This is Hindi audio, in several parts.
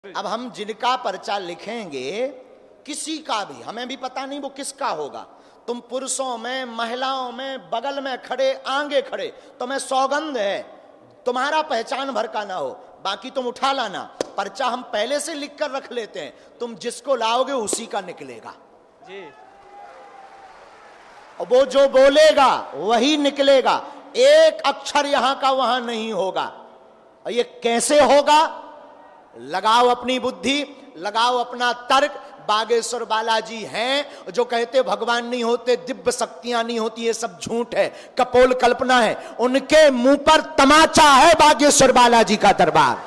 अब हम जिनका पर्चा लिखेंगे, किसी का भी, हमें भी पता नहीं वो किसका होगा। तुम पुरुषों में, महिलाओं में, बगल में खड़े, आगे खड़े, तो मैं सौगंध है तुम्हारा पहचान भर का ना हो, बाकी तुम उठा लाना। पर्चा हम पहले से लिख कर रख लेते हैं, तुम जिसको लाओगे उसी का निकलेगा जी। और वो जो बोलेगा वही निकलेगा, एक अक्षर यहां का वहां नहीं होगा। और ये कैसे होगा? लगाओ अपनी बुद्धि, लगाओ अपना तर्क। बागेश्वर बालाजी हैं जो कहते भगवान नहीं होते, दिव्य शक्तियां नहीं होती, ये सब झूठ है, कपोल कल्पना है। उनके मुंह पर तमाचा है बागेश्वर बालाजी का दरबार।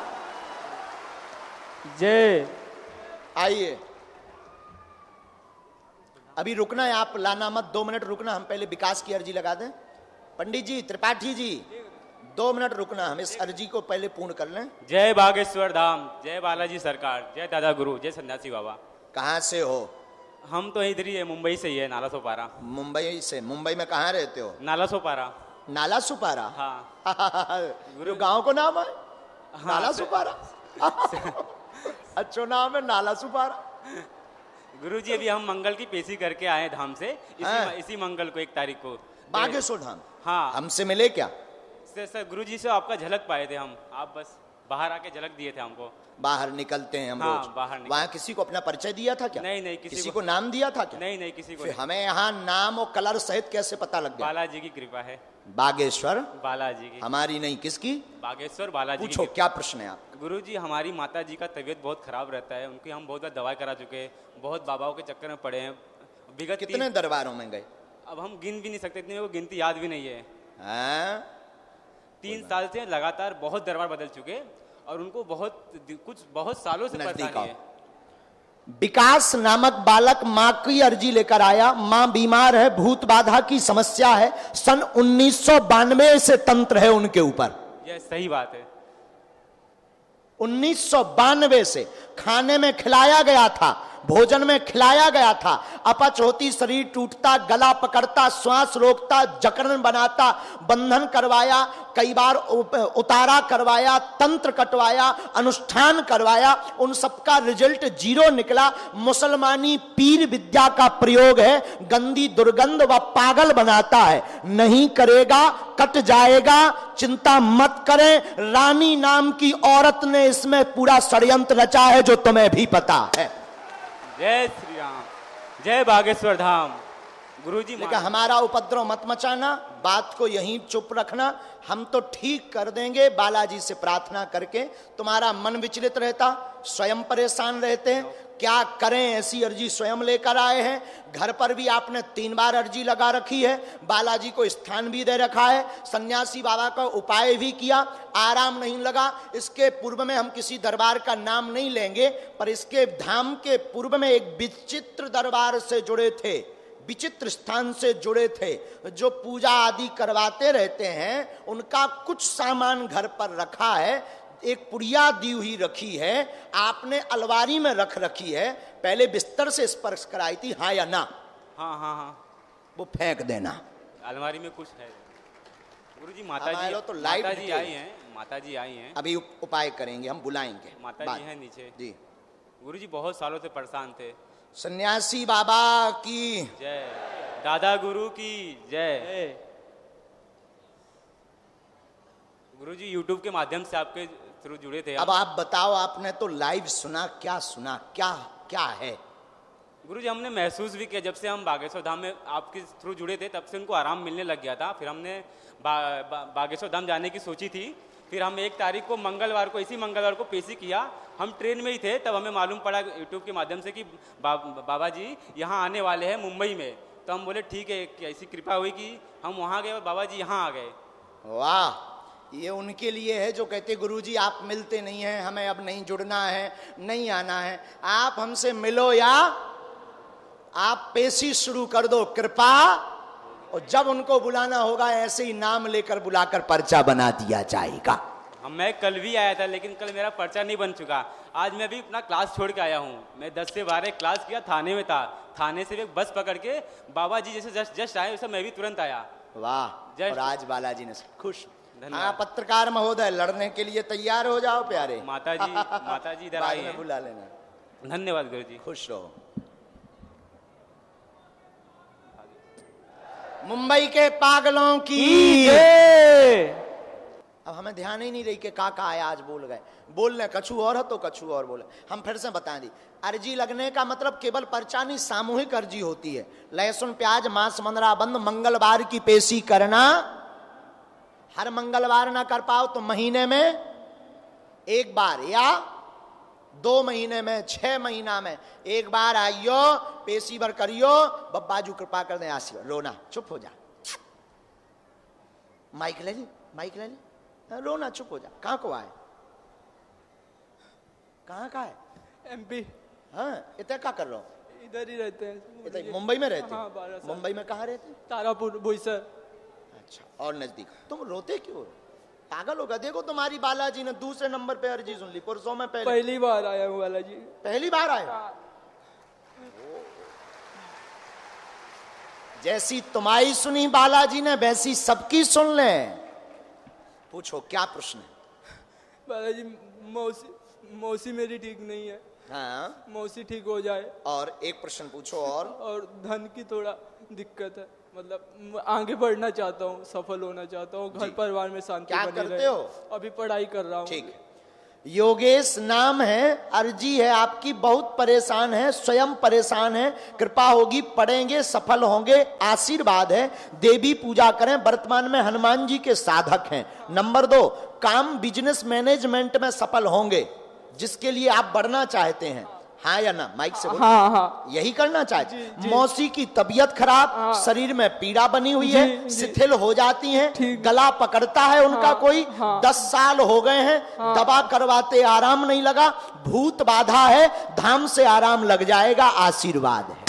जय। आइए, अभी रुकना है, आप लाना मत, 2 मिनट रुकना, हम पहले विकास की अर्जी लगा दें। पंडित जी, त्रिपाठी जी, 2 मिनट रुकना, हम इस अर्जी को पहले पूर्ण कर लें। जय बागेश्वर धाम, जय बालाजी सरकार, जय दादा गुरु, जय सन्यासी बाबा। कहां से हो? हम तो इधर ही है, मुंबई से ही है, नाला सोपारा। मुंबई से? मुंबई में कहां रहते हो? नाला सोपारा। नाला सुपारा? हाँ। गुरु गांव को नाम है? हाँ, नाला सुपारा। अच्छा नाम है, नाला सुपारा। गुरुजी अभी हम मंगल की पेशी करके आए धाम से, इसी मंगल को 1 तारीख को बागेश्वर धाम। हाँ, हमसे मिले क्या? सर गुरुजी से आपका झलक पाए थे हम, आप बस बाहर आके झलक दिए थे हमको। बाहर निकलते हैं हम हाँ, रोज। बाहर निकल। वहाँ किसी को अपना परिचय दिया था क्या? नहीं, किसी को नाम दिया था क्या? नहीं, किसी को फिर नहीं। हमें यहाँ नाम और कलर सहित कैसे पता लग गया? बालाजी की कृपा है। बागेश्वर बालाजी की, हमारी नहीं, किसकी? बागेश्वर बालाजी की। पूछो क्या प्रश्न है आप? गुरुजी हमारी माता जी का तबीयत बहुत खराब रहता है, उनकी हम बहुत बार दवाई करा चुके हैं, बहुत बाबाओं के चक्कर में पड़े हैं। विगत कितने दरबारों में गए? अब हम गिन भी नहीं सकते, इतनी वो गिनती याद भी नहीं है। हाँ? 3 साल से लगातार बहुत दरबार बदल चुके, और उनको बहुत सालों से नजदीक परेशानी है। विकास नामक बालक मां की अर्जी लेकर आया। मां बीमार है, भूत बाधा की समस्या है, सन 1992 से तंत्र है उनके ऊपर। यह सही बात है। 1992 से खाने में खिलाया गया था, भोजन में खिलाया गया था, अपच होती, शरीर टूटता, गला पकड़ता, श्वास रोकता, जकड़न बनाता, बंधन करवाया, कई बार उतारा करवाया, तंत्र कटवाया, अनुष्ठान करवाया, उन सबका रिजल्ट 0 निकला। मुसलमानी पीर विद्या का प्रयोग है, गंदी दुर्गंध व पागल बनाता है। नहीं करेगा कट जाएगा, चिंता मत करें। रानी नाम की औरत ने इसमें पूरा षड्यंत्र रचा है जो तुम्हें भी पता है। जय श्री राम, जय बागेश्वर धाम। गुरुजी लेकिन हमारा उपद्रव मत मचाना, बात को यहीं चुप रखना, हम तो ठीक कर देंगे बालाजी से प्रार्थना करके। तुम्हारा मन विचलित रहता, स्वयं परेशान रहते हैं, क्या करें ऐसी अर्जी स्वयं लेकर आए हैं। घर पर भी आपने 3 बार अर्जी लगा रखी है, बालाजी को स्थान भी दे रखा है, सन्यासी बाबा का उपाय भी किया, आराम नहीं लगा। इसके पूर्व में हम किसी दरबार का नाम नहीं लेंगे, पर इसके धाम के पूर्व में एक विचित्र दरबार से जुड़े थे, विचित्र स्थान से जुड़े थे, जो पूजा आदि करवाते रहते हैं। उनका कुछ सामान घर पर रखा है, एक पुड़िया दी हुई रखी है, आपने अलमारी में रख रखी है, पहले बिस्तर से स्पर्श कराई थी, हाँ या ना? हाँ, वो फेंक देना। अलमारी में कुछ है। गुरुजी माता जी आई हैं, माता जी आई हैं। अभी उपाय करेंगे, हम बुलाएंगे। माता जी हैं नीचे जी। गुरुजी बहुत सालों से परेशान थे। सन्यासी बाबा की जय, दादा गुरु की जय। गुरुजी यूट्यूब के माध्यम से आपके थ्रू जुड़े थे। अब आप बताओ, आपने तो लाइव सुना, क्या सुना, क्या है? गुरुजी हमने महसूस भी किया, जब से हम बागेश्वर धाम में आपके थ्रू जुड़े थे तब से उनको आराम मिलने लग गया था। फिर हमने बागेश्वर धाम जाने की सोची थी। फिर हम 1 तारीख को मंगलवार को, इसी मंगलवार को पेशी किया। हम ट्रेन में ही थे, तब हमें मालूम पड़ा यूट्यूब के माध्यम से कि बाबा जी यहाँ आने वाले हैं मुंबई में। तो हम बोले ठीक है, ऐसी कृपा हुई कि हम वहाँ गए और बाबा जी यहाँ आ गए। वाह, ये उनके लिए है जो कहते गुरुजी आप मिलते नहीं हैं, हमें अब नहीं जुड़ना है, नहीं आना है। आप हमसे मिलो या आप पेशी शुरू कर दो, कृपा, और जब उनको बुलाना होगा ऐसे ही नाम लेकर बुलाकर पर्चा बना दिया जाएगा। मैं कल भी आया था, लेकिन कल मेरा पर्चा नहीं बन चुका। आज मैं भी अपना क्लास छोड़ के आया हूँ। मैं 10 से 12 क्लास किया, थाने में था, थाने से एक बस पकड़ के बाबा जी जैसे जस्ट आए वैसे मैं भी तुरंत आया। वाह, और आज बालाजी ने खुश। धन्यवाद। पत्रकार महोदय, लड़ने के लिए तैयार हो जाओ प्यारे। माता जी इधर बाद आई में हैं। बुला लेना। धन्यवाद गुरुजी। खुश रहो। मुंबई के पागलों की अब हमें ध्यान ही नहीं रही कि काका आया आज बोल गए। बोलने कछु और है तो कछु और बोले। हम फिर से बता दी, अर्जी लगने का मतलब केवल पर्चा नहीं, सामूहिक अर्जी होती है। लहसुन प्याज मांस मंदरा बंद मंगलवार की पेशी करना। हर मंगलवार ना कर पाओ तो महीने में एक बार या 2 महीने में 6 महीना में एक बार आइयो, पेशी भर करियो, बब्बाजू कृपा कर दे आशीर्वाद। रोना चुप हो जा। माइक ले ली, माइक ले ली। रोना चुप हो जा। कहां को आए, कहां का है? एमपी। हाँ, इतना क्या कर रहे हो? इधर ही रहते हैं। इतना मुंबई में रहते हाँ, हो? 12 साल। मुंबई में कहाँ रहते? तारापुर बोईसर। अच्छा, और नजदीक। तुम रोते क्यों हो? पागल होगा। देखो तुम्हारी बालाजी ने दूसरे नंबर पे अर्जी सुन ली, पुरसों में पहली बार आया हूँ बालाजी। पहली बार आए। जैसी तुम्हारी सुनी बालाजी ने वैसी सबकी सुन ले। पूछो क्या प्रश्न है? बालाजी मौसी मेरी ठीक नहीं है। हाँ, मौसी ठीक हो जाए। और एक प्रश्न पूछो। और धन की थोड़ा दिक्कत है, मतलब आगे बढ़ना चाहता हूँ, सफल होना चाहता हूँ, घर परिवार में शांति क्या बनी करते रहे। हो? अभी पढ़ाई कर रहा हूँ। ठीक। योगेश नाम है, अर्जी है आपकी, बहुत परेशान है, स्वयं परेशान है। कृपा होगी, पढ़ेंगे, सफल होंगे, आशीर्वाद है। देवी पूजा करें। वर्तमान में हनुमान जी के साधक हैं। नंबर 2, काम बिजनेस मैनेजमेंट में सफल होंगे, जिसके लिए आप बढ़ना चाहते हैं। हाँ या ना? माइक से बोलो। हाँ हाँ, यही करना चाहते। जी। मौसी की तबीयत खराब, हाँ। शरीर में पीड़ा बनी हुई है, जी। शिथिल हो जाती हैं, ठीक। गला पकड़ता है उनका। हाँ, कोई हाँ। 10 साल हो गए हैं, दवा करवाते आराम नहीं लगा। भूत बाधा है, धाम से आराम लग जाएगा, आशीर्वाद है।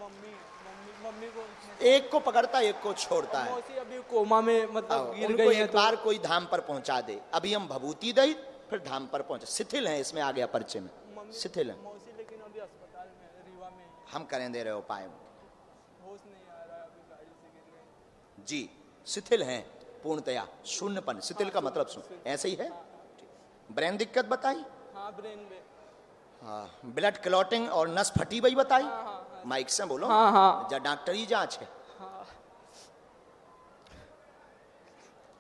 मम्मी को एक को पकड़ता एक को छोड़ता है। मौसी अभी कोमा में, मतलब गिर उनको गई है। एक बार कोई धाम पर पहुंचा दे। अभी हम भभूति दे, फिर धाम पर पहुंचे। शिथिल है, इसमें आ गया परिचय में, शिथिल है। मौसी लेकिन अभी अस्पताल में, रीवा में। हम करें दे रहे उपाय। होश नहीं आ रहा है, अभी गाड़ी से गिर गए। जी, शिथिल हैं पूर्णतया, शून्यपन। शिथिल का मतलब सुन, ऐसे ही है। ब्रेन दिक्कत बताई? हाँ, ब्रेन में। हाँ, ब्लड क्लॉटिंग और नस फटी हुई बताई? माइक से बोलो। हाँ हाँ। जा डॉक्टरी जांच है।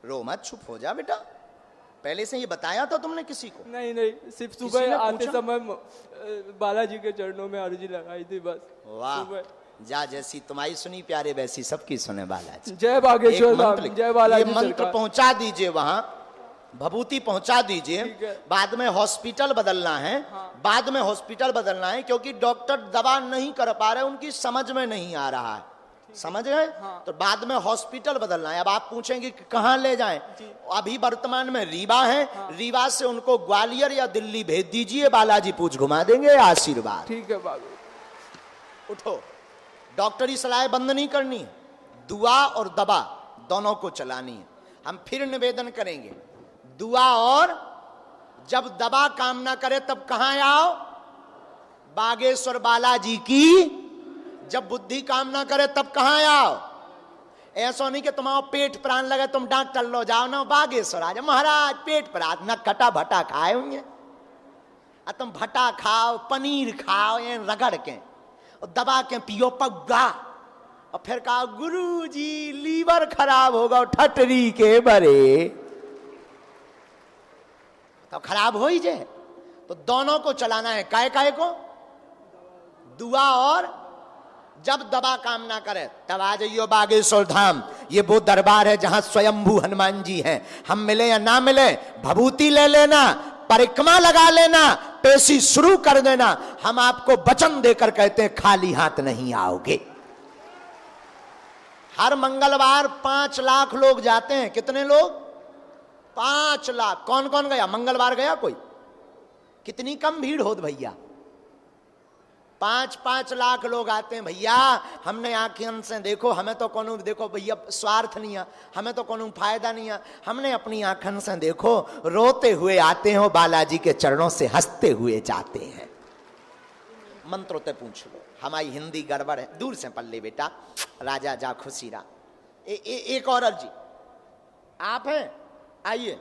रो मत, चुप हो जा बेटा। पहले से ये बताया था तुमने किसी को? नहीं नहीं, सिर्फ किसी ने सुबह आते पूछा? समय बालाजी के चरणों में अर्जी लगाई थी बस। वाह, सुबह। जा जैसी तुम्हारी सुनी प्यारे, वैसी सबकी सुने बालाजी। जय एक बागेश्वर मंत्र धाम, लिख- जय बालाजी ये मंत्र सरकार। पहुंचा दीजिए वहां, भभूति पहुंचा दीजिए। ठीक है। बाद में हॉस्पिटल बदलना है। बाद में हॉस्पिटल बदलना है, क्योंकि डॉक्टर दवा नहीं कर पा रहे, उनकी समझ में नहीं आ रहा है। समझ गए? तो बाद में हॉस्पिटल बदलना है। अब आप पूछेंगे कि कहां ले जाएं? अभी वर्तमान में रीवा है। रीवा से उनको ग्वालियर या दिल्ली भेज दीजिए, बालाजी पूछ घुमा देंगे, आशीर्वाद। ठीक है बाबू। उठो। डॉक्टरी सलाह बंद नहीं करनी है, दुआ और दवा दोनों को चलानी है। हम फिर निवेदन करेंगे, दुआ और जब दवा काम ना करे तब कहां आओ? बागेश्वर बालाजी की। जब बुद्धि काम ना करे तब कहां आओ? ऐसा नहीं कि तुम्हारा पेट प्राण लगे तुम डॉक्टर लो जाओ ना, बागेश्वर आ जाओ। महाराज पेट पर न कटा भटा खाए होंगे, तुम भटा खाओ, पनीर खाओ, ये रगड़ के और दबा के पियो पग्गा, और फिर कहा गुरु जी लीवर खराब होगा, ठटरी के बरे तो खराब हो ही जाए। तो दोनों को चलाना है। काय काय को? दुआ और जब दवा काम ना करे तब आ जाइयो बागेश्वर धाम। ये वो दरबार है जहां स्वयंभू हनुमान जी हैं। हम मिले या ना मिले, भभूति ले लेना, परिक्रमा लगा लेना, पेशी शुरू कर देना। हम आपको वचन देकर कहते हैं खाली हाथ नहीं आओगे। हर मंगलवार 5 लाख लोग जाते हैं। कितने लोग? 5 लाख। कौन कौन गया? मंगलवार गया कोई? कितनी कम भीड़ होत भैया। 5-5 लाख लोग आते हैं भैया। हमने आंखें से देखो, हमें तो कोनो देखो भैया स्वार्थ नहीं है, हमें तो कोनो फायदा नहीं है। हमने अपनी आंखों से देखो, रोते हुए आते हो, बालाजी के चरणों से हंसते हुए जाते हैं। मंत्रों ते पूछ लो, हमारी हिंदी गड़बड़ है, दूर से पल्ले बेटा। राजा जा खुशी रा। एक और अर्जी आप हैं? आइए।